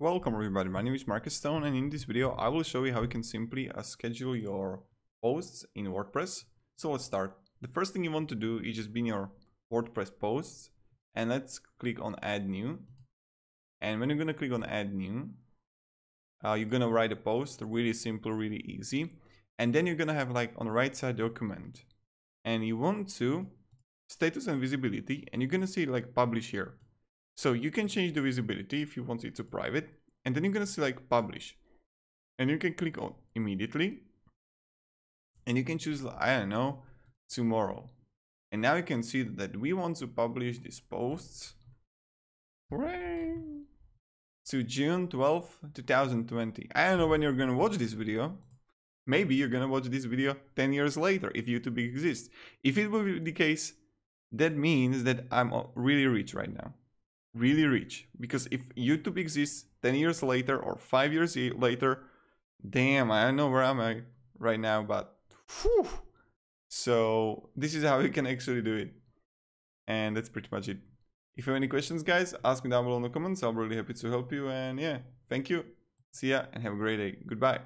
Welcome everybody, my name is Marcus Stone, and in this video I will show you how you can simply schedule your posts in WordPress. So let's start. The first thing you want to do is just be in your WordPress posts, and let's click on add new. And when you're gonna click on add new, you're gonna write a post, really simple, really easy. And then you're gonna have like on the right side document, and you want to status and visibility, and you're gonna see like publish here. So you can change the visibility if you want it to private, and then you're gonna select publish, and you can click on immediately, and you can choose, I don't know, tomorrow. And now you can see that we want to publish these posts, hooray, to June 12th, 2020. I don't know when you're gonna watch this video. Maybe you're gonna watch this video 10 years later if YouTube exists. If it will be the case, that means that I'm really rich right now. Really rich, because if YouTube exists 10 years later or 5 years later, damn, I don't know where am I right now, but whew. So this is how you can actually do it, and that's pretty much it. If you have any questions, guys, ask me down below in the comments. I'll be really happy to help you, and yeah, thank you, see ya, and have a great day. Goodbye.